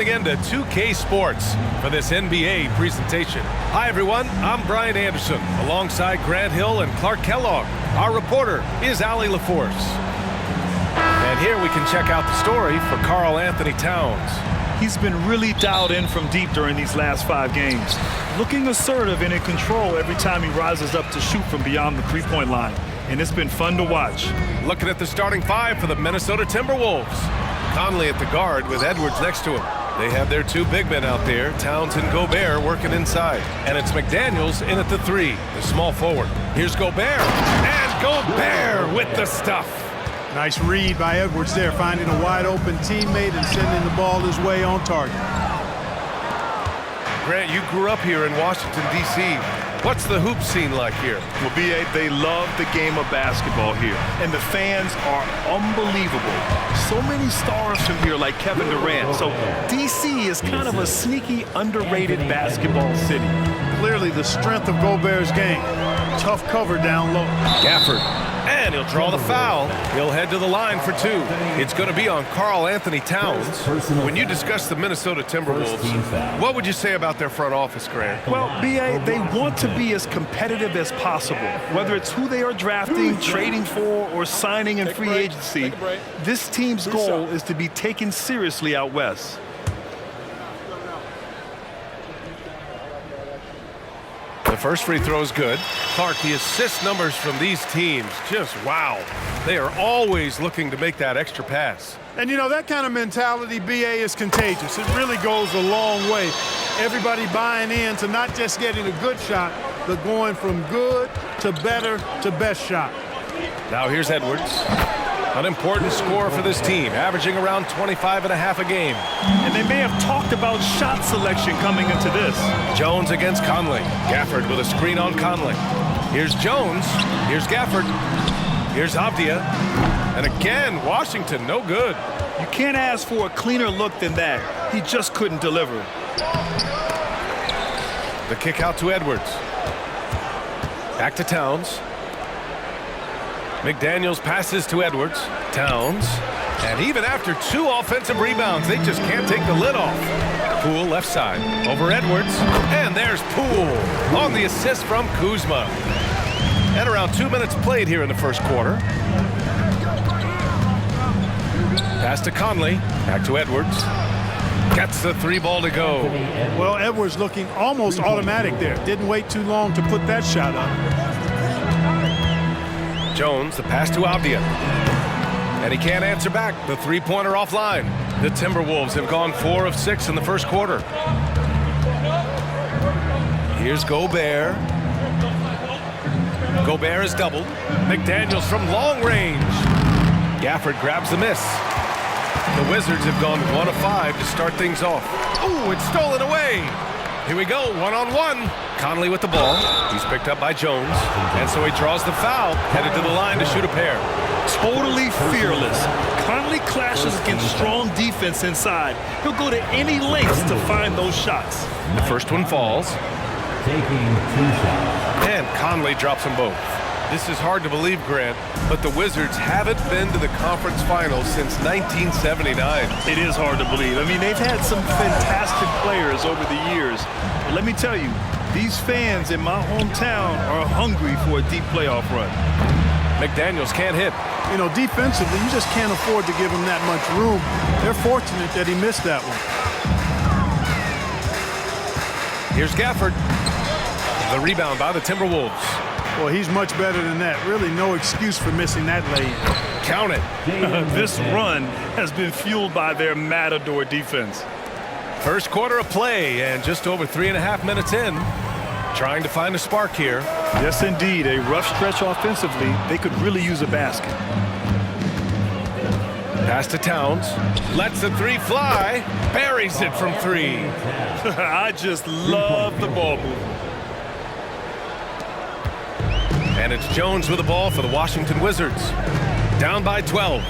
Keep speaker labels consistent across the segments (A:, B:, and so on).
A: Into 2K Sports for this NBA presentation. Hi everyone, I'm Brian Anderson alongside Grant Hill and Clark Kellogg. Our reporter is Allie LaForce. And here we can check out the story for Karl Anthony Towns.
B: He's been really dialed in from deep during these last 5 games. Looking assertive and in control every time he rises up to shoot from beyond the three-point line. And it's been fun to watch.
A: Looking at the starting 5 for the Minnesota Timberwolves. Conley at the guard with Edwards next to him. They have their 2 big men out there, Towns and Gobert, working inside. And it's McDaniels in at the 3, the small forward. Here's Gobert, and Gobert with the stuff.
C: Nice read by Edwards there, finding a wide-open teammate and sending the ball his way on target.
A: Grant, you grew up here in Washington, D.C. What's the hoop scene like here?
B: Well, B.A., they love the game of basketball here, and the fans are unbelievable. So many stars from here like Kevin Durant. So D.C. is kind of a sneaky, underrated basketball city.
C: Clearly the strength of Gobert's game. Tough cover down low.
A: Gafford, and he'll draw the foul. He'll head to the line for 2. It's going to be on Karl Anthony Towns. When you discuss the Minnesota Timberwolves, what would you say about their front office, Grant?
B: Well, B.A., they want to be as competitive as possible. Whether it's who they are drafting, trading for, or signing in free agency, this team's goal is to be taken seriously out west.
A: The first free throw is good. Clark, the assist numbers from these teams, just wow. They are always looking to make that extra pass.
C: And you know, that kind of mentality, BA, is contagious. It really goes a long way. Everybody buying in to not just getting a good shot, but going from good to better to best shot.
A: Now here's Edwards. An important score for this team, averaging around 25.5 a game.
B: And they may have talked about shot selection coming into this.
A: Jones against Conley. Gafford with a screen on Conley. Here's Jones. Here's Gafford. Here's Avdia. And again, Washington, no good.
B: You can't ask for a cleaner look than that. He just couldn't deliver.
A: The kick out to Edwards. Back to Towns. McDaniels passes to Edwards. Towns. And even after 2 offensive rebounds, they just can't take the lid off. Poole left side. Over Edwards. And there's Poole on the assist from Kuzma. And around 2 minutes played here in the first quarter. Pass to Conley. Back to Edwards. Gets the 3 ball to go.
C: Well, Edwards looking almost automatic there. Didn't wait too long to put that shot up.
A: Jones, the pass to Avdia. And he can't answer back. The 3-pointer offline. The Timberwolves have gone 4 of 6 in the first quarter. Here's Gobert. Gobert is doubled. McDaniels from long range. Gafford grabs the miss. The Wizards have gone 1 of 5 to start things off. Ooh, it's stolen away. Here we go, 1-on-1. Conley with the ball. He's picked up by Jones. And so he draws the foul, headed to the line to shoot a pair.
B: Totally fearless. Conley clashes against strong defense inside. He'll go to any lengths to find those shots.
A: The first one falls.
D: Taking 2 shots.
A: And Conley drops them both. This is hard to believe, Grant, but the Wizards haven't been to the conference finals since 1979.
B: It is hard to believe. I mean, they've had some fantastic players over the years. But let me tell you, these fans in my hometown are hungry for a deep playoff run.
A: McDaniels can't hit.
C: You know, defensively, you just can't afford to give him that much room. They're fortunate that he missed that one.
A: Here's Gafford. The rebound by the Timberwolves.
C: Well, he's much better than that. Really no excuse for missing that lane.
A: Count it.
B: This run has been fueled by their matador defense.
A: First quarter of play and just over 3.5 minutes in. Trying to find a spark here.
B: Yes, indeed. A rough stretch offensively. They could really use a basket.
A: Pass to Towns. Lets the 3 fly. Buries it from 3.
B: I just love the ball movement.
A: And it's Jones with the ball for the Washington Wizards. Down by 12.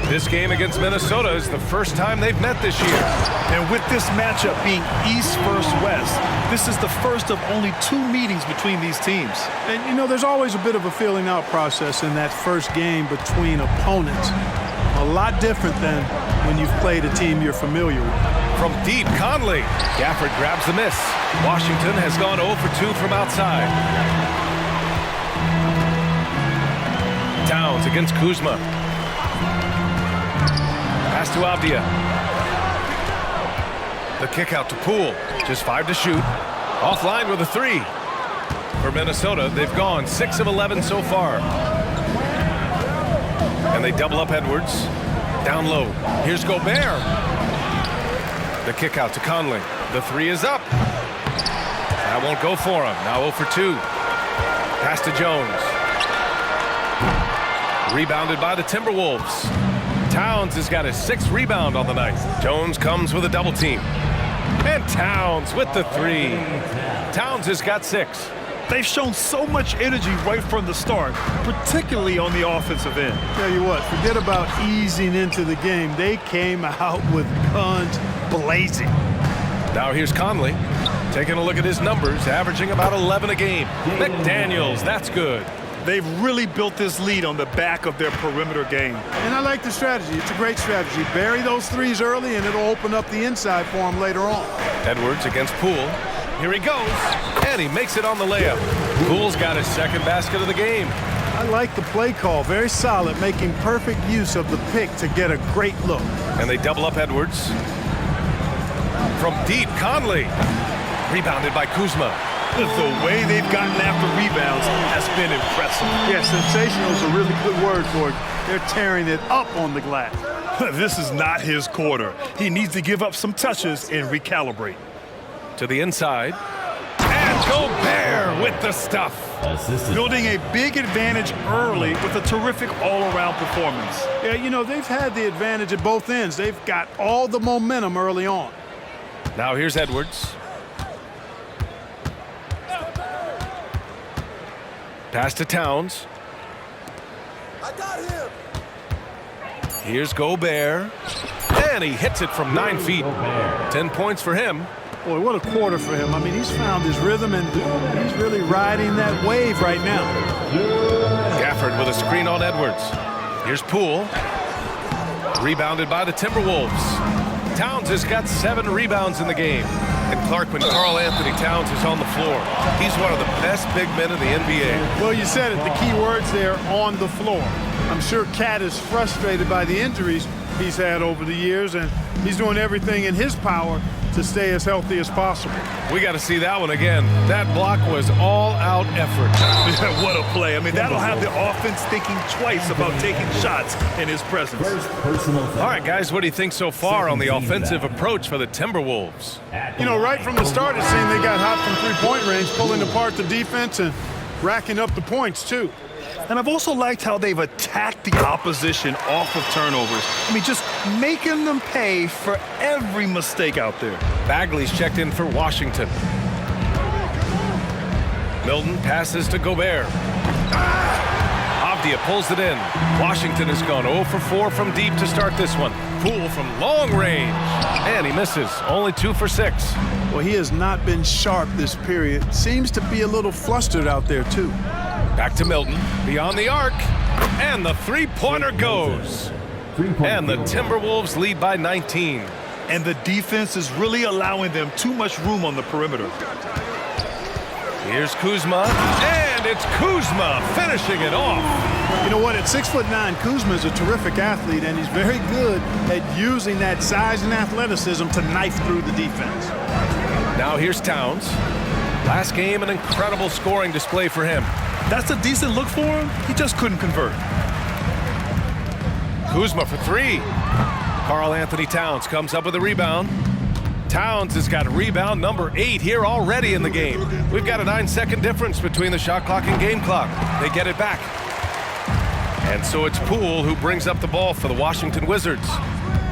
A: This game against Minnesota is the first time they've met this year.
B: And with this matchup being East versus West, this is the first of only 2 meetings between these teams.
C: And, you know, there's always a bit of a feeling out process in that first game between opponents. A lot different than when you've played a team you're familiar with.
A: From deep, Conley. Gafford grabs the miss. Washington has gone 0 for 2 from outside. Towns against Kuzma. Pass to Avdia. The kick out to Poole. Just 5 to shoot. Offline with a 3. For Minnesota, they've gone 6 of 11 so far. And they double up Edwards. Down low. Here's Gobert. The kick out to Conley. The 3 is up. That won't go for him. Now 0 for 2. Pass to Jones. Rebounded by the Timberwolves. Towns has got his 6th rebound on the night. Jones comes with a double team. And Towns with the 3. Towns has got 6.
B: They've shown so much energy right from the start, particularly on the offensive end.
C: Tell you what, forget about easing into the game. They came out with guns blazing.
A: Now here's Conley. Taking a look at his numbers, averaging about 11 a game. McDaniels, that's good.
B: They've really built this lead on the back of their perimeter game.
C: And I like the strategy. It's a great strategy. Bury those 3s early, and it'll open up the inside for him later on.
A: Edwards against Poole. Here he goes. And he makes it on the layup. Poole's got his 2nd basket of the game.
C: I like the play call. Very solid, making perfect use of the pick to get a great look.
A: And they double up Edwards. From deep, Conley. Rebounded by Kuzma.
B: The way they've gotten after rebounds has been impressive.
C: Yeah, sensational is a really good word for it. They're tearing it up on the glass.
B: This is not his quarter. He needs to give up some touches and recalibrate.
A: To the inside. And Gobert with the stuff.
D: Assistant.
B: Building a big advantage early with a terrific all-around performance.
C: Yeah, you know, they've had the advantage at both ends. They've got all the momentum early on.
A: Now here's Edwards. Pass to Towns.
E: I got him.
A: Here's Gobert. And he hits it from 9 feet. 10 points for him.
C: Boy, what a quarter for him. I mean, he's found his rhythm, and he's really riding that wave right now.
A: Gafford with a screen on Edwards. Here's Poole. Rebounded by the Timberwolves. Towns has got 7 rebounds in the game. And Clark, when Karl Anthony Towns is on the floor, he's one of the best big men in the NBA.
C: Well, you said it. The key words there, on the floor. I'm sure Cat is frustrated by the injuries he's had over the years, and he's doing everything in his power to stay as healthy as possible.
A: We got to see that one again. That block was all-out effort.
B: What a play. I mean, that'll have the offense thinking twice about taking shots in his presence.
D: First personal foul.
A: All right, guys, what do you think so far on the offensive approach for the Timberwolves?
C: You know, right from the start, it seemed they got hot from three-point range, pulling apart the defense and racking up the points, too.
B: And I've also liked how they've attacked the opposition off of turnovers. I mean, just making them pay for every mistake out there.
A: Bagley's checked in for Washington. Milton passes to Gobert. Avdia pulls it in. Washington has gone 0 for 4 from deep to start this one. Poole from long range. And he misses. Only 2 for 6.
C: Well, he has not been sharp this period. Seems to be a little flustered out there, too.
A: Back to Milton. Beyond the arc. And the three-pointer goes. And the Timberwolves lead by 19.
B: And the defense is really allowing them too much room on the perimeter.
A: Here's Kuzma. And it's Kuzma finishing it off.
C: You know what? At 6'9", Kuzma is a terrific athlete, and he's very good at using that size and athleticism to knife through the defense.
A: Now here's Towns. Last game, an incredible scoring display for him.
B: That's a decent look for him. He just couldn't convert.
A: Kuzma for 3. Karl Anthony Towns comes up with a rebound. Towns has got rebound number 8 here already in the game. We've got a 9-second difference between the shot clock and game clock. They get it back. And so it's Poole who brings up the ball for the Washington Wizards.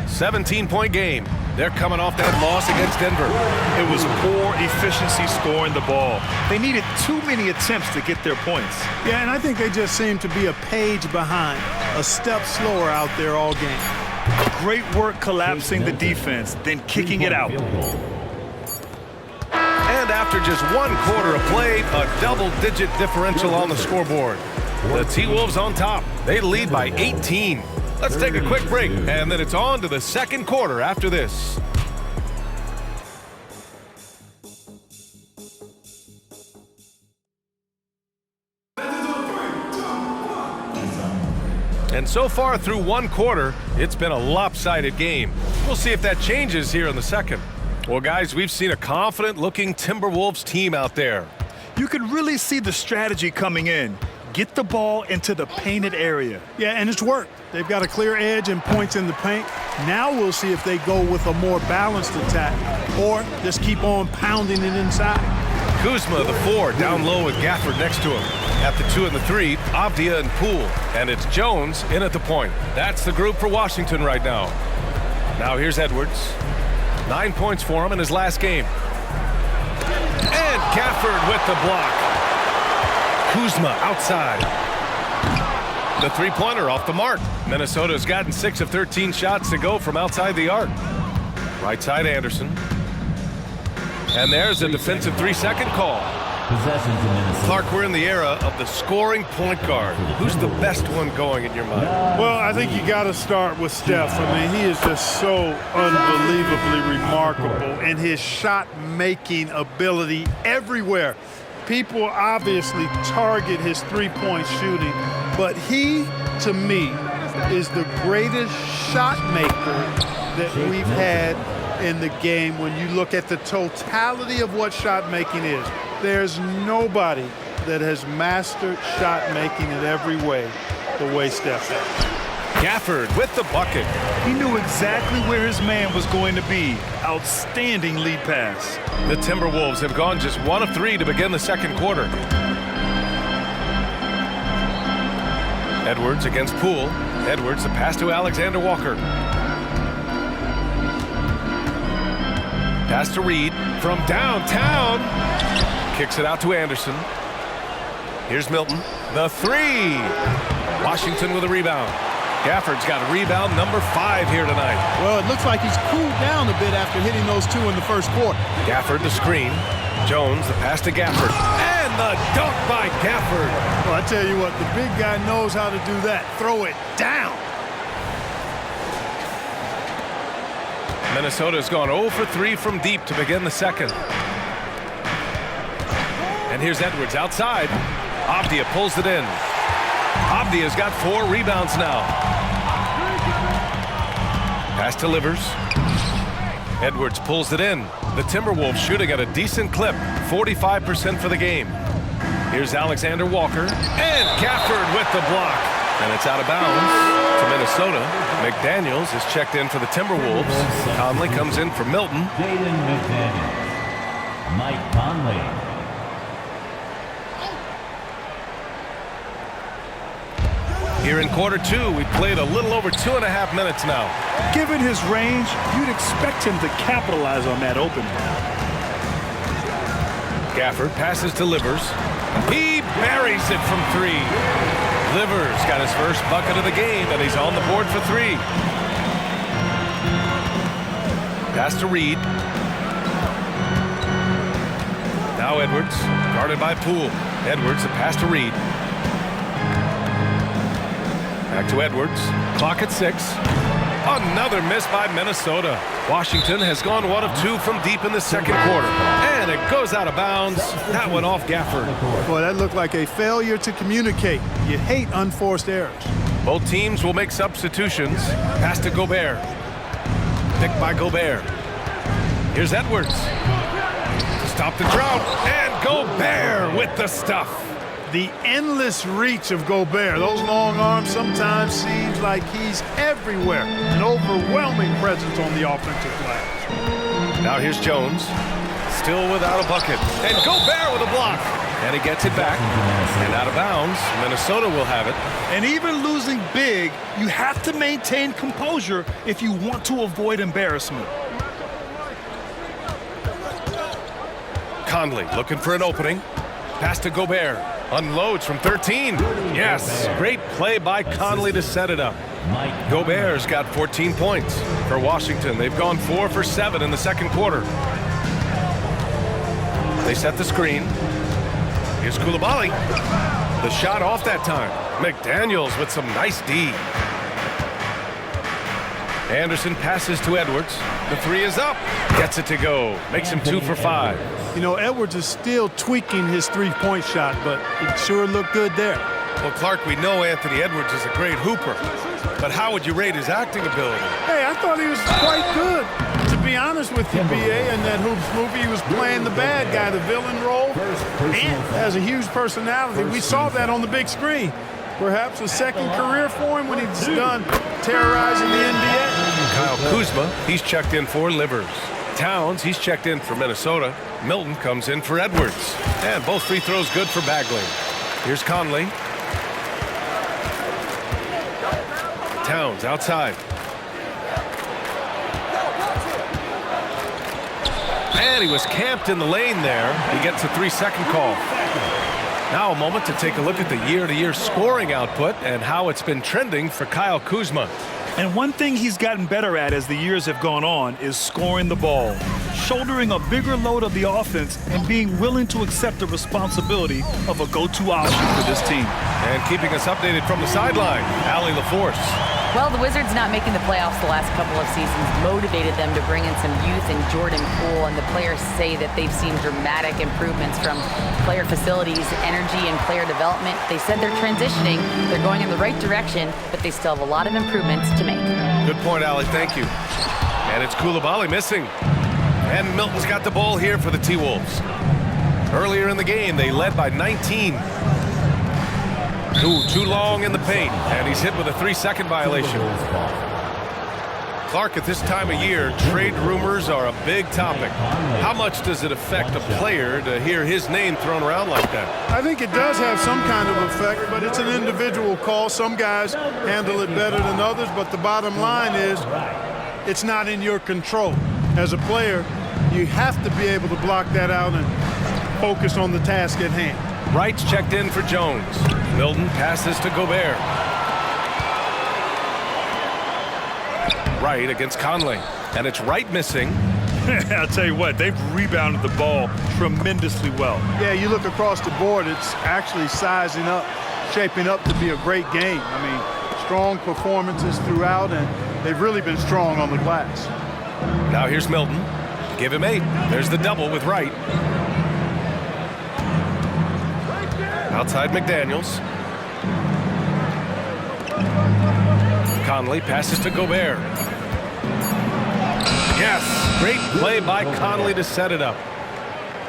A: 17-point game. They're coming off that loss against Denver.
B: It was poor efficiency scoring the ball. They needed too many attempts to get their points.
C: Yeah, and I think they just seem to be a page behind, a step slower out there all game.
B: Great work collapsing the defense, then kicking it out.
A: And after just 1 quarter of play, a double-digit differential on the scoreboard. The T-Wolves on top. They lead by 18. Let's take a quick break, and then it's on to the second quarter after this. And so far through one quarter, it's been a lopsided game. We'll see if that changes here in the second. Well, guys, we've seen a confident-looking Timberwolves team out there.
B: You can really see the strategy coming in. Get the ball into the painted area.
C: Yeah, and it's worked. They've got a clear edge and points in the paint. Now we'll see if they go with a more balanced attack or just keep on pounding it inside.
A: Kuzma, the 4, down low with Gafford next to him. At the 2 and the 3, Avdia and Poole. And it's Jones in at the point. That's the group for Washington right now. Now here's Edwards. 9 points for him in his last game. And Gafford with the block. Kuzma outside. The three-pointer off the mark. Minnesota's gotten 6 of 13 shots to go from outside the arc. Right side Anderson. And there's a defensive 3-second call.
D: Possession to Minnesota.
A: Clark, we're in the era of the scoring point guard. Who's the best one going in your mind?
C: Well, I think you got to start with Steph. I mean, he is just so unbelievably remarkable in his shot-making ability everywhere. People obviously target his three-point shooting, but he, to me, is the greatest shot maker that we've had in the game when you look at the totality of what shot making is. There's nobody that has mastered shot making in every way the way Steph has.
A: Gafford with the bucket.
B: He knew exactly where his man was going to be. Outstanding lead pass.
A: The Timberwolves have gone just 1 of 3 to begin the second quarter. Edwards against Poole. Edwards, the pass to Alexander Walker. Pass to Reed from downtown. Kicks it out to Anderson. Here's Milton. The 3. Washington with a rebound. Gafford's got rebound number 5 here tonight.
C: Well, it looks like he's cooled down a bit after hitting those 2 in the first quarter.
A: Gafford the screen. Jones the pass to Gafford. And the dunk by Gafford.
C: Well, I tell you what, the big guy knows how to do that. Throw it down.
A: Minnesota's gone 0 for 3 from deep to begin the second. And here's Edwards outside. Avdia pulls it in. Avdia's got 4 rebounds now. Pass to Livers. Edwards pulls it in. The Timberwolves shooting at a decent clip, 45% for the game. Here's Alexander Walker. And Gafford with the block. And it's out of bounds to Minnesota. McDaniels is checked in for the Timberwolves. Conley comes in for Milton.
D: Jaden McDaniels. Mike Conley.
A: Here in quarter 2, we've played a little over 2.5 minutes now.
B: Given his range, you'd expect him to capitalize on that opening.
A: Gafford passes to Livers. He buries it from 3. Livers got his first bucket of the game, and he's on the board for 3. Pass to Reed. Now Edwards, guarded by Poole. Edwards, the pass to Reed. Back to Edwards. Clock at 6. Another miss by Minnesota. Washington has gone 1 of 2 from deep in the second quarter. And it goes out of bounds. That went off Gafford.
C: Boy, that looked like a failure to communicate. You hate unforced errors.
A: Both teams will make substitutions. Pass to Gobert. Picked by Gobert. Here's Edwards. To stop the drought. And Gobert with the stuff.
C: The endless reach of Gobert. Those long arms sometimes seems like he's everywhere. An overwhelming presence on the offensive glass.
A: Now here's Jones. Still without a bucket. And Gobert with a block. And he gets it back. And out of bounds. Minnesota will have it.
B: And even losing big, you have to maintain composure if you want to avoid embarrassment.
A: Conley looking for an opening. Pass to Gobert. Unloads from 13. Yes, great play by Conley to set it up. Gobert's got 14 points for Washington. They've gone 4 for 7 in the second quarter. They set the screen. Here's Coulibaly. The shot off that time. McDaniels with some nice D. Anderson passes to Edwards. The 3 is up. Gets it to go. Makes him 2 for 5.
C: You know, Edwards is still tweaking his three-point shot, but it sure looked good there.
A: Well, Clark, we know Anthony Edwards is a great hooper, but how would you rate his acting ability?
C: Hey, I thought he was quite good, to be honest with you, B.A. In that Hoops movie, he was playing the bad guy, the villain role, and has a huge personality. We saw that on the big screen. Perhaps a second career for him when he's done terrorizing the NBA.
A: Kyle Kuzma, he's checked in for Livers. Towns, he's checked in for Minnesota. Milton comes in for Edwards. And both free throws good for Bagley. Here's Conley. Towns outside. And he was camped in the lane there. He gets a 3-second call. Now a moment to take a look at the year-to-year scoring output and how it's been trending for Kyle Kuzma.
B: And one thing he's gotten better at as the years have gone on is scoring the ball, shouldering a bigger load of the offense, and being willing to accept the responsibility of a go-to option for this team.
A: And keeping us updated from the sideline, Allie LaForce.
F: Well, the Wizards not making the playoffs the last couple of seasons motivated them to bring in some youth in Jordan Poole, and the players say that they've seen dramatic improvements from player facilities, energy, and player development. They said they're transitioning, they're going in the right direction, but they still have a lot of improvements to make.
A: Good point, Allie. Thank you. And it's Coulibaly missing. And Milton's got the ball here for the T-Wolves. Earlier in the game, they led by 19. Too long in the paint, and he's hit with a 3-second violation. Clark, at this time of year, trade rumors are a big topic. How much does it affect a player to hear his name thrown around like that?
C: I think it does have some kind of effect, but it's an individual call. Some guys handle it better than others, but the bottom line is it's not in your control. As a player, you have to be able to block that out and focus on the task at hand.
A: Wright's checked in for Jones. Milton passes to Gobert. Wright against Conley. And it's Wright missing.
B: I'll tell you what, they've rebounded the ball tremendously well.
C: Yeah, you look across the board, it's actually sizing up, shaping up to be a great game. I mean, strong performances throughout, and they've really been strong on the glass.
A: Now here's Milton. Give him 8. There's the double with Wright. Outside McDaniels. Conley passes to Gobert. Yes, great play by Conley to set it up.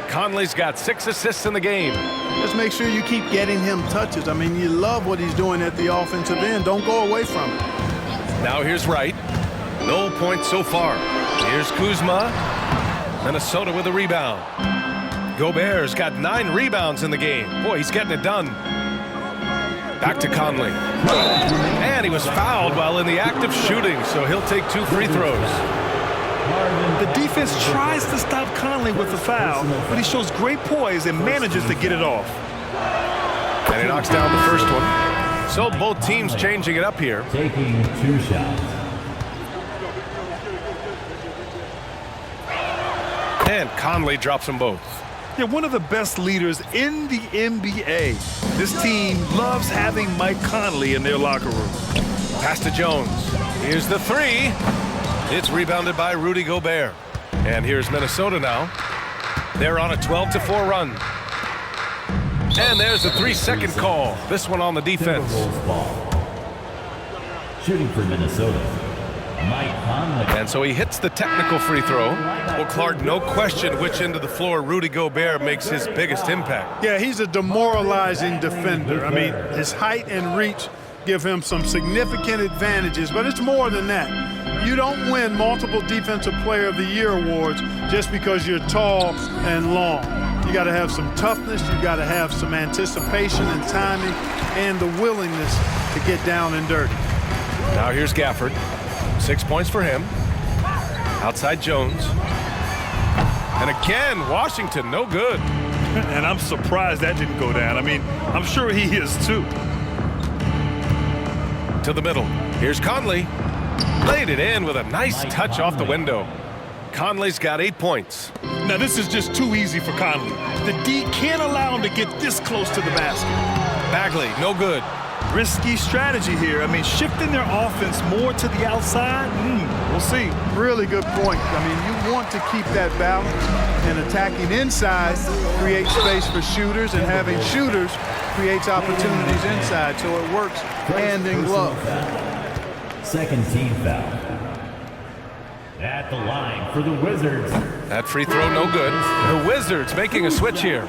A: Conley's got 6 assists in the game.
C: Just make sure you keep getting him touches. I mean, you love what he's doing at the offensive end. Don't go away from it.
A: Now here's Wright. No points so far. Here's Kuzma. Minnesota with a rebound. Gobert's got 9 rebounds in the game. Boy, he's getting it done. Back to Conley. And he was fouled while in the act of shooting, so he'll take 2 free throws.
B: The defense tries to stop Conley with the foul, but he shows great poise and manages to get it off.
A: And he knocks down the first one. So both teams changing it up here.
D: Taking 2 shots.
A: And Conley drops them both.
B: Yeah, one of the best leaders in the NBA. This team loves having Mike Conley in their locker room.
A: Pass to Jones. Here's the 3. It's rebounded by Rudy Gobert. And here's Minnesota now. They're on a 12-4 run. And there's the 3-second call. This one on the defense.
D: Timberwolves ball. Shooting for Minnesota, Mike Conley.
A: And so he hits the technical free throw. Well, Clark, no question which end of the floor Rudy Gobert makes his biggest impact.
C: Yeah, he's a demoralizing defender. I mean, his height and reach give him some significant advantages, but it's more than that. You don't win multiple Defensive Player of the Year awards just because you're tall and long. You got to have some toughness, you got to have some anticipation and timing, and the willingness to get down and dirty.
A: Now here's Gafford. 6 points for him. Outside Jones. And again, Washington, no good.
B: And I'm surprised that didn't go down. I mean, I'm sure he is too.
A: To the middle. Here's Conley. Laid it in with a nice touch off the window. Conley's got 8 points.
B: Now this is just too easy for Conley. The D can't allow him to get this close to the basket.
A: Bagley, no good.
B: Risky strategy here. I mean, shifting their offense more to the outside, we'll see.
C: Really good point. I mean, you want to keep that balance. And attacking inside creates space for shooters, and having shooters creates opportunities inside, so it works hand in glove.
D: Second team foul. At the line for the Wizards.
A: That free throw no good. The Wizards making a switch here.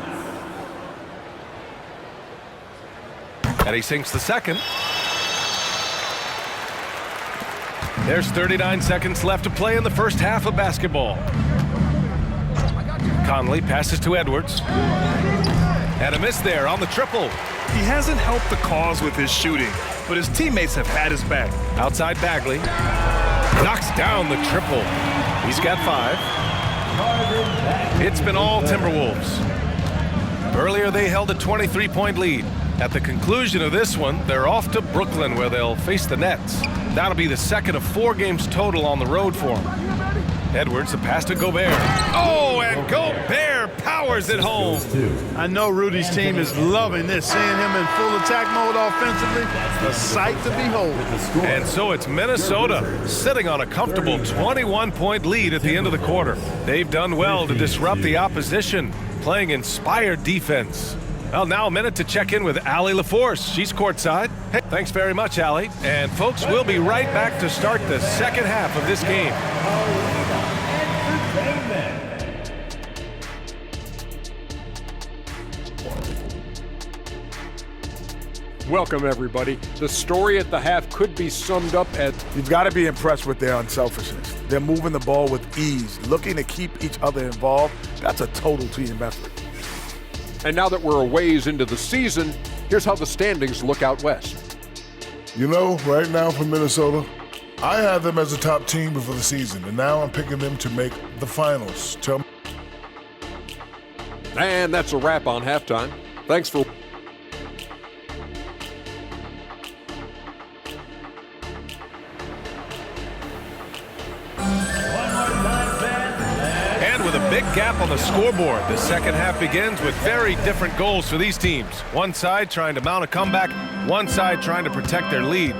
A: And he sinks the second. There's 39 seconds left to play in the first half of basketball. Conley passes to Edwards. And a miss there on the triple.
B: He hasn't helped the cause with his shooting, but his teammates have had his back.
A: Outside Bagley. Knocks down the triple. He's got 5. It's been all Timberwolves. Earlier they held a 23-point lead. At the conclusion of this one, they're off to Brooklyn where they'll face the Nets. That'll be the second of 4 games total on the road for them. Edwards, the pass to Gobert. Oh, and Gobert powers it home.
C: I know Rudy's team is loving this, seeing him in full attack mode offensively. A sight to behold.
A: And so it's Minnesota sitting on a comfortable 21-point lead at the end of the quarter. They've done well to disrupt the opposition, playing inspired defense. Well, now a minute to check in with Allie LaForce. She's courtside. Hey, thanks very much, Allie. And folks, we'll be right back to start the second half of this game.
G: Welcome, everybody. The story at the half could be summed up as
H: you've got to be impressed with their unselfishness. They're moving the ball with ease, looking to keep each other involved. That's a total team effort.
G: And now that we're a ways into the season, here's how the standings look out west.
I: You know, right now for Minnesota, I had them as a top team before the season, and now I'm picking them to make the finals.
G: And that's a wrap on halftime. Thanks for...
A: Big gap on the scoreboard. The second half begins with very different goals for these teams. One side trying to mount a comeback, one side trying to protect their lead.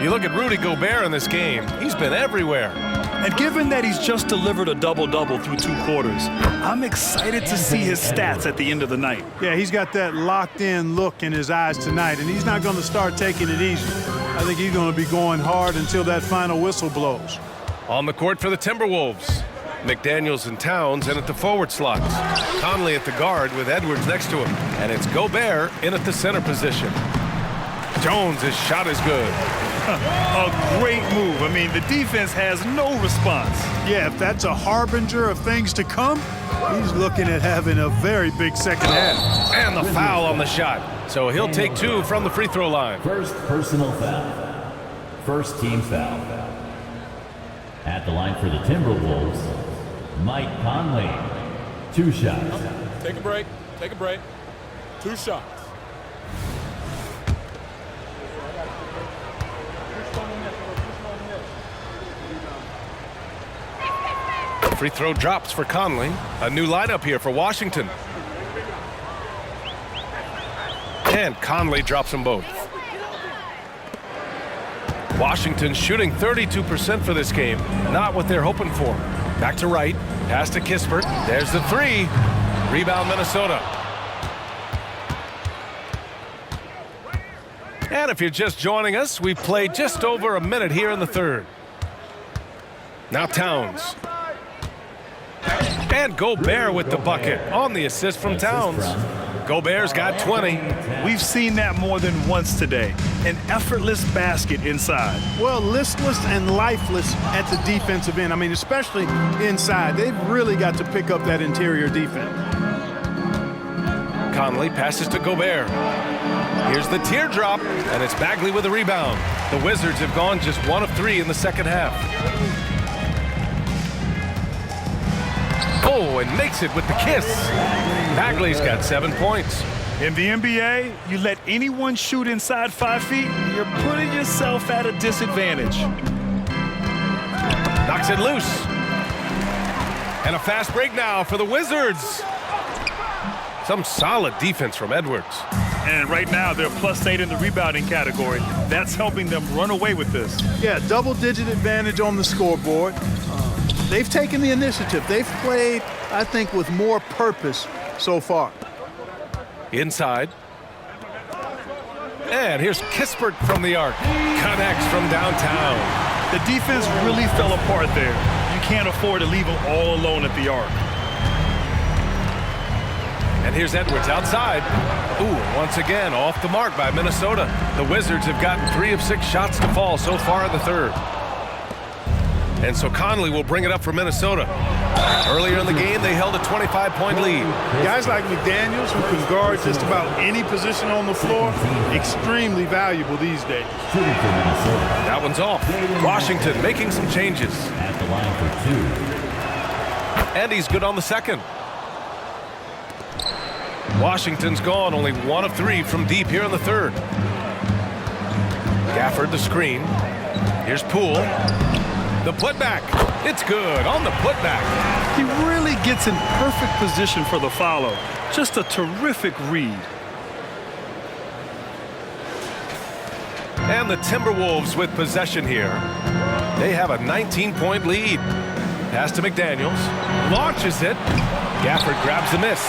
A: You look at Rudy Gobert in this game, he's been everywhere.
B: And given that he's just delivered a double-double through 2 quarters, I'm excited to see his stats at the end of the night.
C: Yeah, he's got that locked-in look in his eyes tonight, and he's not going to start taking it easy. I think he's going to be going hard until that final whistle blows.
A: On the court for the Timberwolves, McDaniels and Towns in at the forward slots. Conley at the guard with Edwards next to him. And it's Gobert in at the center position. Jones' shot is good.
B: A great move. I mean, the defense has no response.
C: Yeah, if that's a harbinger of things to come, he's looking at having a very big second half.
A: And the foul on the shot. So he'll take 2 from the free throw line.
D: First personal foul. First team foul. At the line for the Timberwolves, Mike Conley. 2 shots.
G: Take a break. Take a break. 2 shots.
A: Free throw drops for Conley. A new lineup here for Washington. And Conley drops them both. Washington shooting 32% for this game. Not what they're hoping for. Back to Wright. Pass to Kispert. There's the 3. Rebound Minnesota. And if you're just joining us, we've played just over a minute here in the third. Now Towns. And Gobert with the bucket on the assist from Towns. Gobert's got 20.
B: We've seen that more than once today. An effortless basket inside.
C: Well, listless and lifeless at the defensive end. I mean, especially inside. They've really got to pick up that interior defense.
A: Conley passes to Gobert. Here's the teardrop, and it's Bagley with a rebound. The Wizards have gone just 1 of 3 in the second half. Oh, and makes it with the kiss. Bagley's got 7 points.
B: In the NBA, you let anyone shoot inside 5 feet, you're putting yourself at a disadvantage.
A: Knocks it loose. And a fast break now for the Wizards. Some solid defense from Edwards.
B: And right now, they're +8 in the rebounding category. That's helping them run away with this.
C: Yeah, double-digit advantage on the scoreboard. they've taken the initiative. They've played, I think, with more purpose so far.
A: Inside. And here's Kispert from the arc. Connects from downtown.
B: The defense really fell apart there. You can't afford to leave them all alone at the arc.
A: And here's Edwards outside. Ooh, once again, off the mark by Minnesota. The Wizards have gotten 3 of 6 shots to fall so far in the third. And so Conley will bring it up for Minnesota. Earlier in the game, they held a 25-point lead.
C: Guys like McDaniels, who can guard just about any position on the floor, extremely valuable these days.
A: That one's off. Washington making some changes.
D: At the line for 2.
A: And he's good on the second. Washington's gone only 1 of 3 from deep here in the third. Gafford the screen. Here's Poole. The putback. It's good on the putback.
B: He really gets in perfect position for the follow. Just a terrific read.
A: And the Timberwolves with possession here. They have a 19-point lead. Pass to McDaniels. Launches it. Gafford grabs the miss.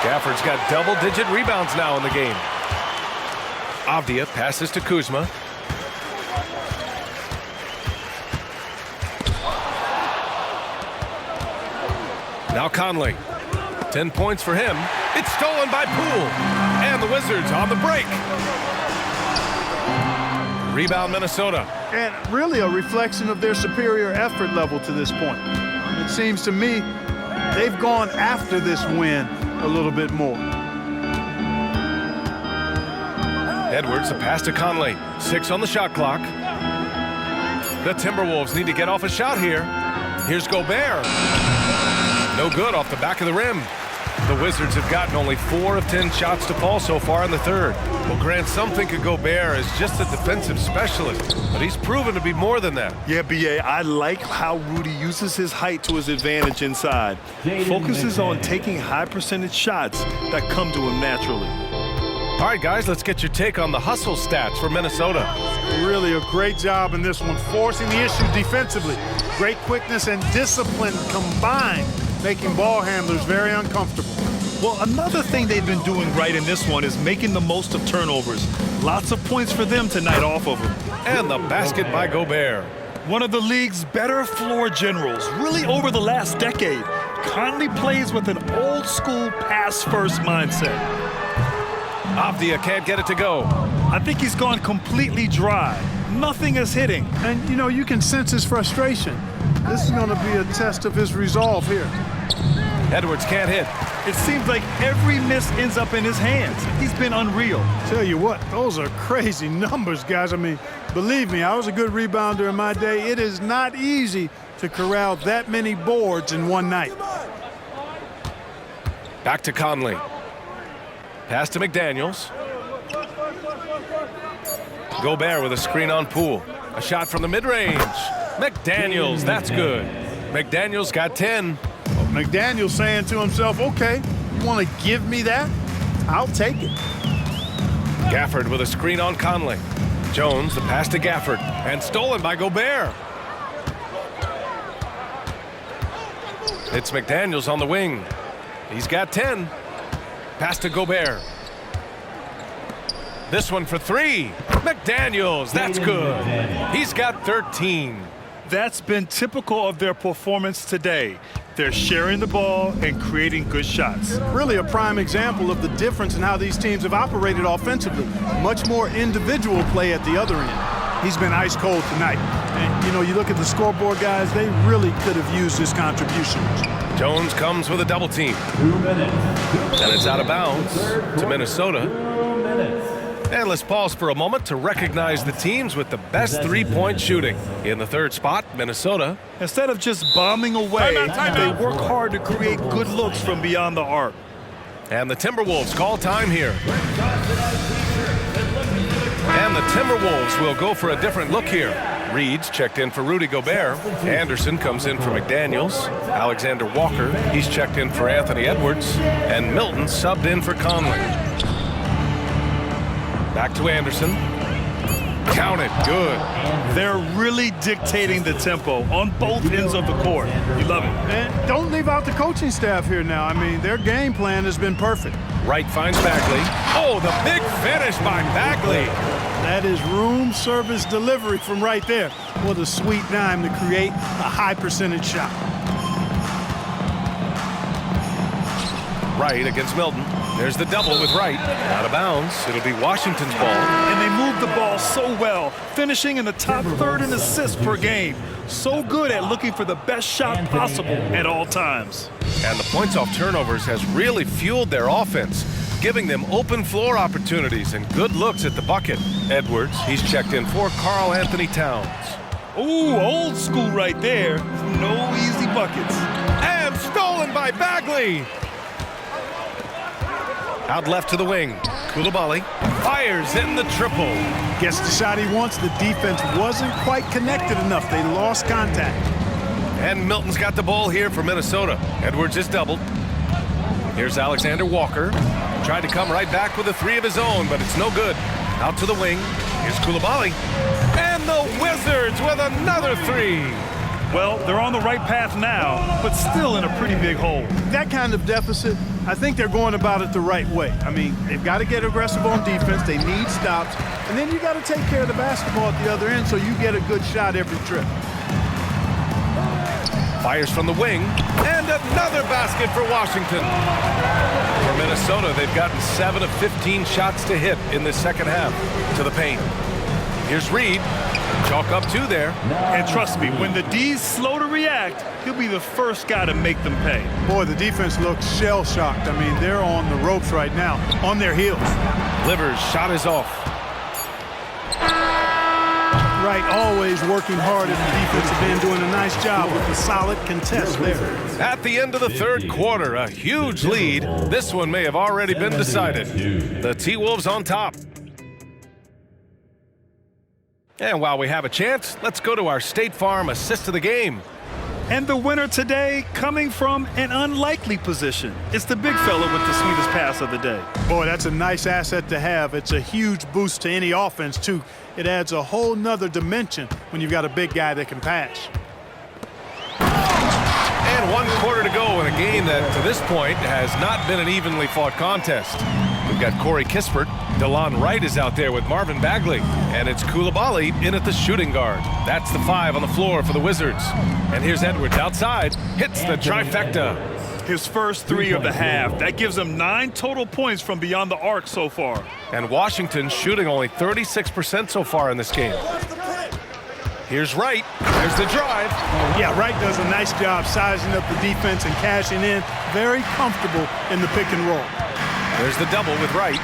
A: Gafford's got double-digit rebounds now in the game. Avdia passes to Kuzma. Now Conley. 10 points for him. It's stolen by Poole. And the Wizards on the break. Rebound Minnesota.
C: And really a reflection of their superior effort level to this point. It seems to me they've gone after this win a little bit more.
A: Edwards, a pass to Conley. 6 on the shot clock. The Timberwolves need to get off a shot here. Here's Gobert. No good off the back of the rim. The Wizards have gotten only 4 of 10 shots to fall so far in the third. Well, Grant, some think of Gobert as just a defensive specialist, but he's proven to be more than that.
B: Yeah, B.A., I like how Rudy uses his height to his advantage inside. Focuses on taking high-percentage shots that come to him naturally.
A: All right, guys, let's get your take on the hustle stats for Minnesota.
C: Really a great job in this one, forcing the issue defensively. Great quickness and discipline combined, making ball handlers very uncomfortable.
B: Well, another thing they've been doing right in this one is making the most of turnovers. Lots of points for them tonight off of them.
A: And the basket by Gobert.
B: One of the league's better floor generals, really over the last decade. Conley plays with an old-school pass-first mindset.
A: Avdia can't get it to go.
B: I think he's gone completely dry. Nothing is hitting.
C: And, you know, you can sense his frustration. This is going to be a test of his resolve here.
A: Edwards can't hit.
B: It seems like every miss ends up in his hands. He's been unreal.
C: Tell you what, those are crazy numbers, guys. I mean, believe me, I was a good rebounder in my day. It is not easy to corral that many boards in one night.
A: Back to Conley. Pass to McDaniels. Gobert with a screen on Poole. A shot from the mid-range. McDaniels, that's good. McDaniels got 10.
C: McDaniels saying to himself, okay, you want to give me that? I'll take it.
A: Gafford with a screen on Conley. Jones, the pass to Gafford, and stolen by Gobert. It's McDaniels on the wing. He's got 10. Pass to Gobert. This one for 3. McDaniels, that's good. He's got 13.
B: That's been typical of their performance today. They're sharing the ball and creating good shots.
C: Really a prime example of the difference in how these teams have operated offensively. Much more individual play at the other end. He's been ice cold tonight. And, you know, you look at the scoreboard, guys, they really could have used his contributions.
A: Jones comes with a double team.
D: 2 minutes.
A: And it's out of bounds to Minnesota.
D: 2 minutes.
A: And let's pause for a moment to recognize the teams with the best three-point shooting. In the third spot, Minnesota.
B: Instead of just bombing away, they work hard to create good looks from beyond the arc.
A: And the Timberwolves call time here. And the Timberwolves will go for a different look here. Reed's checked in for Rudy Gobert. Anderson comes in for McDaniels. Alexander Walker, he's checked in for Anthony Edwards. And Milton subbed in for Conley. Back to Anderson. Count it. Good.
B: They're really dictating the tempo on both ends of the court. You love it.
C: And don't leave out the coaching staff here now. I mean, their game plan has been perfect.
A: Wright finds Bagley. Oh, the big finish by Bagley.
C: That is room service delivery from right there. What a sweet dime to create a high percentage shot.
A: Wright against Milton. There's the double with Wright. Out of bounds. It'll be Washington's ball.
B: And they move the ball so well, finishing in the top third in assists per game. So good at looking for the best shot possible at all times.
A: And the points off turnovers has really fueled their offense, giving them open floor opportunities and good looks at the bucket. Edwards, he's checked in for Karl Anthony Towns.
B: Ooh, old school right there. No easy buckets.
A: And stolen by Bagley. Out left to the wing. Coulibaly fires in the triple.
C: Gets the shot he wants. The defense wasn't quite connected enough. They lost contact.
A: And Milton's got the ball here for Minnesota. Edwards is doubled. Here's Alexander Walker. Tried to come right back with a three of his own, but it's no good. Out to the wing. Here's Coulibaly. And the Wizards with another three.
B: Well, they're on the right path now, but still in a pretty big hole.
C: That kind of deficit, I think they're going about it the right way. I mean, they've got to get aggressive on defense. They need stops. And then you got to take care of the basketball at the other end so you get a good shot every trip.
A: Fires from the wing. And another basket for Washington. For Minnesota, they've gotten 7 of 15 shots to hit in the second half to the paint. Here's Reed. Chalk up 2 there.
B: And trust me, when the D's slow to react, he'll be the first guy to make them pay.
C: Boy, the defense looks shell-shocked. I mean, they're on the ropes right now, on their heels.
A: Livers' shot is off.
C: Right, always working hard at the defensive end, doing a nice job with the solid contest there.
A: At the end of the third quarter, a huge lead. This one may have already been decided. The T-Wolves on top. And while we have a chance, let's go to our State Farm assist of the game.
B: And the winner today coming from an unlikely position. It's the big fella with the sweetest pass of the day.
C: Boy, that's a nice asset to have. It's a huge boost to any offense, too. It adds a whole nother dimension when you've got a big guy that can pass.
A: And 1 quarter to go in a game that, to this point, has not been an evenly fought contest. We've got Corey Kispert. DeLon Wright is out there with Marvin Bagley. And it's Coulibaly in at the shooting guard. That's the 5 on the floor for the Wizards. And here's Edwards outside. Hits the trifecta.
B: His first 3 of the half. That gives him 9 total points from beyond the arc so far.
A: And Washington shooting only 36% so far in this game. Here's Wright. There's the drive.
C: Yeah, Wright does a nice job sizing up the defense and cashing in. Very comfortable in the pick and roll.
A: There's the double with Wright.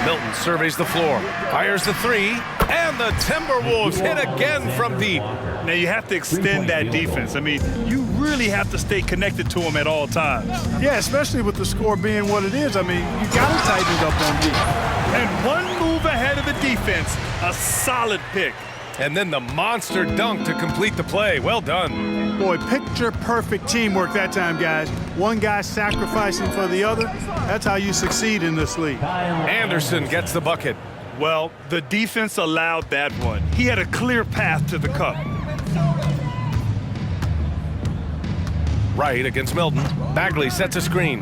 A: Milton surveys the floor, fires the 3, and the Timberwolves hit again from deep.
B: Now you have to extend that defense. I mean, you really have to stay connected to them at all times.
C: Yeah, especially with the score being what it is. I mean, you got to tighten it up on defense.
B: And 1 move ahead of the defense, a solid pick.
A: And then the monster dunk to complete the play. Well done.
C: Boy, picture-perfect teamwork that time, guys. One guy sacrificing for the other. That's how you succeed in this league.
A: Anderson gets the bucket.
B: Well, the defense allowed that one. He had a clear path to the cup.
A: Wright against Milton. Bagley sets a screen.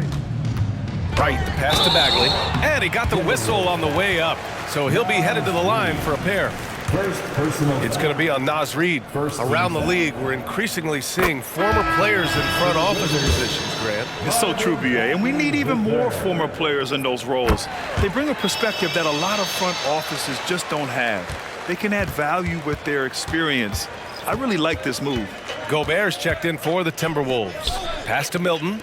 A: Wright, the pass to Bagley. And he got the whistle on the way up. So he'll be headed to the line for a pair. It's going to be on Naz Reid. Around the league, we're increasingly seeing former players in front office positions, Grant.
B: It's so true, B.A., and we need even more former players in those roles. They bring a perspective that a lot of front offices just don't have. They can add value with their experience. I really like this move.
A: Gobert's checked in for the Timberwolves. Pass to Milton.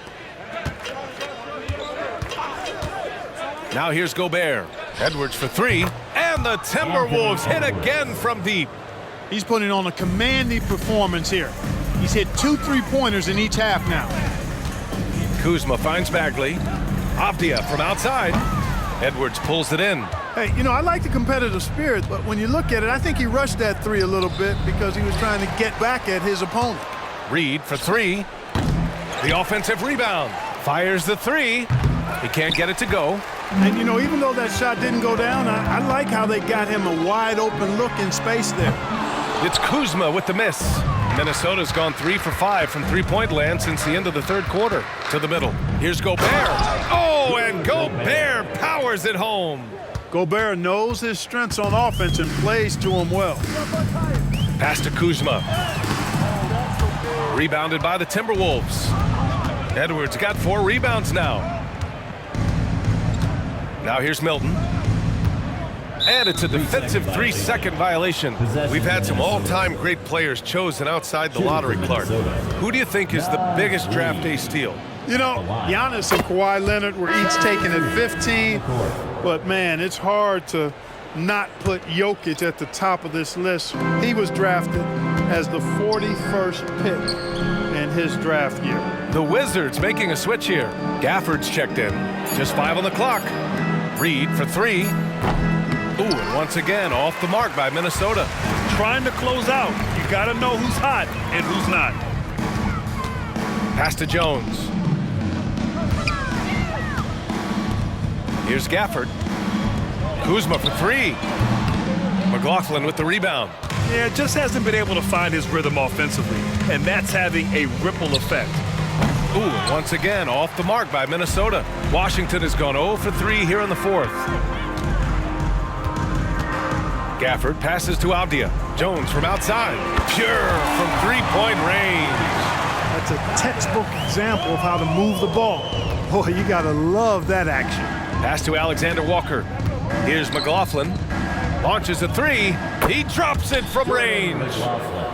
A: Now here's Gobert. Edwards for 3. And the Timberwolves hit again from deep.
C: He's putting on a commanding performance here. He's hit 2 3-pointers in each half now.
A: Kuzma finds Bagley. Avdia from outside. Edwards pulls it in.
C: Hey, you know, I like the competitive spirit, but when you look at it, I think he rushed that 3 a little bit because he was trying to get back at his opponent.
A: Reed for 3. The offensive rebound. Fires the 3. He can't get it to go.
C: And, you know, even though that shot didn't go down, I like how they got him a wide open look in space there.
A: It's Kuzma with the miss. Minnesota's gone 3 for 5 from three-point land since the end of the third quarter. To the middle. Here's Gobert. Oh, and Gobert powers it home.
C: Gobert knows his strengths on offense and plays to him well.
A: Pass to Kuzma. Rebounded by the Timberwolves. Edwards got 4 rebounds now. Now here's Milton. And it's a defensive 3-second violation. We've had some all-time great players chosen outside the lottery, Clark. Who do you think is the biggest draft day steal?
C: You know, Giannis and Kawhi Leonard were each taken at 15, but man, it's hard to not put Jokic at the top of this list. He was drafted as the 41st pick in his draft year.
A: The Wizards making a switch here. Gafford's checked in. Just 5 on the clock. Reed for 3. Ooh, and once again, off the mark by Minnesota.
B: Trying to close out. You got to know who's hot and who's not.
A: Pass to Jones. Here's Gafford. Kuzma for 3. McLaughlin with the rebound.
B: Yeah, just hasn't been able to find his rhythm offensively, and that's having a ripple effect.
A: Ooh, and once again, off the mark by Minnesota. Washington has gone 0 for 3 here in the fourth. Gafford passes to Avdia. Jones from outside. Pure from three-point range.
C: That's a textbook example of how to move the ball. Boy, you got to love that action.
A: Pass to Alexander Walker. Here's McLaughlin. Launches a 3. He drops it from range.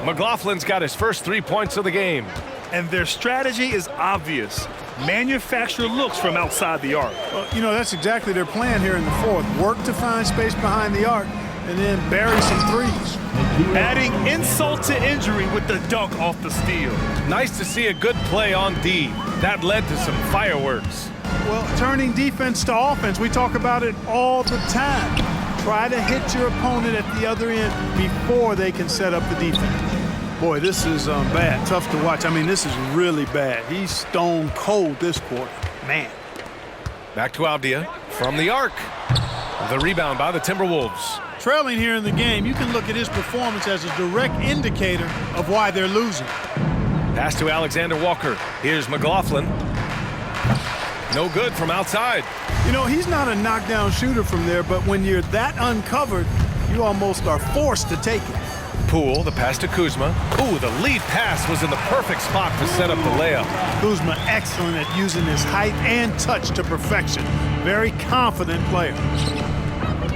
A: McLaughlin's got his first 3 points of the game.
B: And their strategy is obvious. Manufacture looks from outside the arc.
C: Well, you know, that's exactly their plan here in the fourth. Work to find space behind the arc and then bury some threes.
B: Adding insult to injury with the dunk off the steal.
A: Nice to see a good play on D. That led to some fireworks.
C: Well, turning defense to offense, we talk about it all the time. Try to hit your opponent at the other end before they can set up the defense. Boy, this is bad. Tough to watch. I mean, this is really bad. He's stone cold this quarter. Man.
A: Back to Avdia from the arc. The rebound by the Timberwolves.
C: Trailing here in the game, you can look at his performance as a direct indicator of why they're losing.
A: Pass to Alexander Walker. Here's McLaughlin. No good from outside.
C: You know, he's not a knockdown shooter from there, but when you're that uncovered, you almost are forced to take it.
A: Poole, the pass to Kuzma. Ooh, the lead pass was in the perfect spot to set up the layup.
C: Kuzma excellent at using his height and touch to perfection. Very confident player.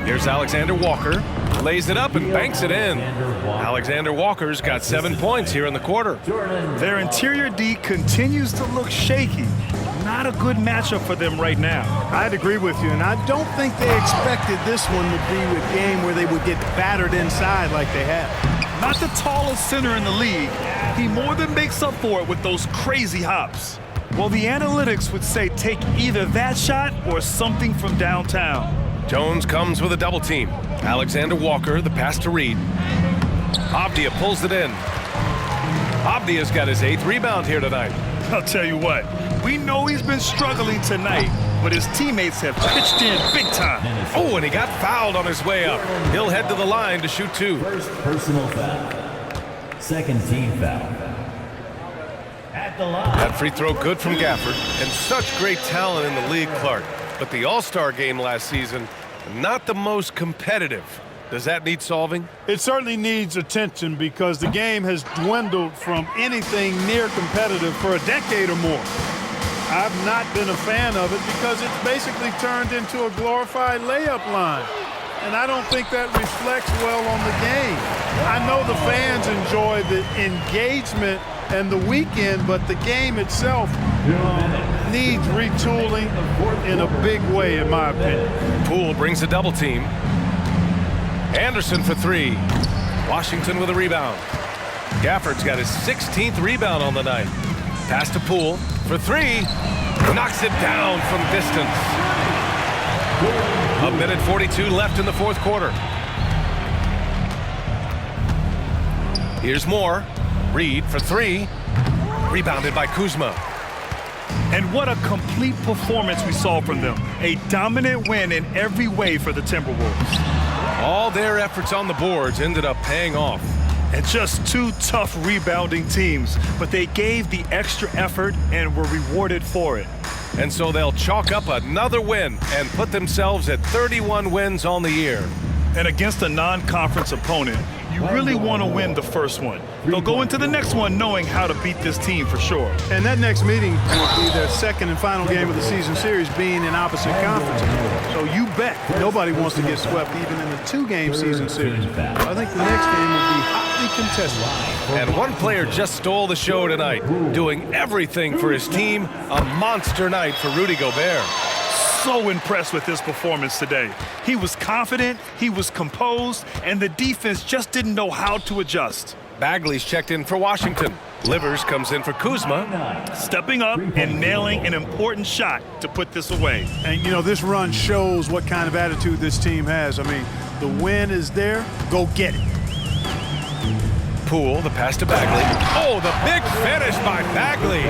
A: Here's Alexander Walker. Lays it up and banks it in. Alexander Walker's got 7 points here in the quarter.
B: Their interior D continues to look shaky. Not a good matchup for them right now.
C: I'd agree with you, and I don't think they expected this one to be a game where they would get battered inside like they have.
B: Not the tallest center in the league, he more than makes up for it with those crazy hops. Well, the analytics would say take either that shot or something from downtown.
A: Jones comes with a double team. Alexander Walker, the pass to Reed. Avdia pulls it in. Avdia's got his 8th rebound here tonight.
B: I'll tell you what, we know he's been struggling tonight, but his teammates have pitched in big time.
A: Oh, and he got fouled on his way up. He'll head to the line to shoot 2.
D: First personal foul. Second team foul. At the line.
A: That free throw good from Gafford. And such great talent in the league, Clark. But the All-Star game last season, not the most competitive. Does that need solving?
C: It certainly needs attention because the game has dwindled from anything near competitive for a decade or more. I've not been a fan of it because it's basically turned into a glorified layup line. And I don't think that reflects well on the game. I know the fans enjoy the engagement and the weekend, but the game itself needs retooling in a big way, in my opinion.
A: Poole brings a double team. Anderson for 3. Washington with a rebound. Gafford's got his 16th rebound on the night. Pass to Poole for 3. Knocks it down from distance. 1:42 left in the fourth quarter. Here's Moore. Reed for 3. Rebounded by Kuzma.
B: And what a complete performance we saw from them. A dominant win in every way for the Timberwolves.
A: All their efforts on the boards ended up paying off.
B: And just two tough rebounding teams, but they gave the extra effort and were rewarded for it.
A: And so they'll chalk up another win and put themselves at 31 wins on the year.
B: And against a non-conference opponent, you really want to win the first one. They'll go into the next one knowing how to beat this team for sure.
C: And that next meeting will be their second and final game of the season series, being in opposite conferences. So you bet nobody wants to get swept even in a two-game season series. I think the next game will be hotly contested.
A: And one player just stole the show tonight, doing everything for his team. A monster night for Rudy Gobert.
B: So impressed with his performance today. He was confident, he was composed, and the defense just didn't know how to adjust.
A: Bagley's checked in for Washington. Livers comes in for Kuzma.
B: Stepping up and nailing an important shot to put this away.
C: And, you know, this run shows what kind of attitude this team has. I mean, the win is there. Go get it.
A: Poole, the pass to Bagley. Oh, the big finish by Bagley.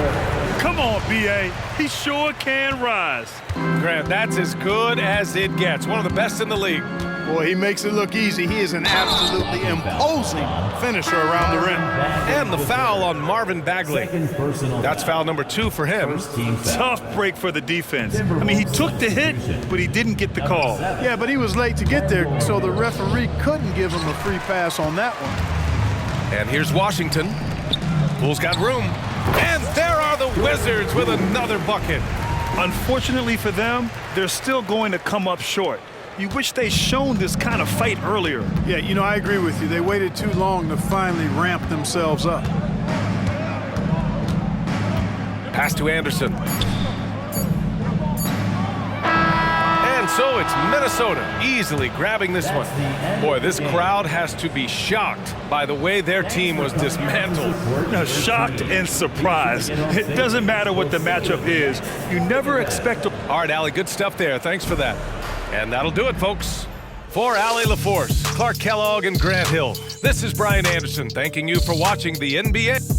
B: Come on, B.A. He sure can rise.
A: Grant, that's as good as it gets. One of the best in the league.
C: Boy, he makes it look easy. He is an absolutely imposing finisher around the rim.
A: And the foul on Marvin Bagley. That's foul number 2 for him.
B: Tough break for the defense. I mean, he took the hit, but he didn't get the call.
C: Yeah, but he was late to get there, so the referee couldn't give him a free pass on that one.
A: And here's Washington. Poole's got room. And there are the Wizards with another bucket.
B: Unfortunately for them, they're still going to come up short. You wish they'd shown this kind of fight earlier.
C: Yeah, you know, I agree with you. They waited too long to finally ramp themselves up.
A: Pass to Anderson. And so it's Minnesota easily grabbing this one. Boy, this crowd has to be shocked by the way their team was dismantled.
B: Shocked and surprised. It doesn't matter what the matchup is. You never expect to...
A: All right, Allie, good stuff there. Thanks for that. And that'll do it, folks. For Allie LaForce, Clark Kellogg, and Grant Hill, this is Brian Anderson thanking you for watching the NBA.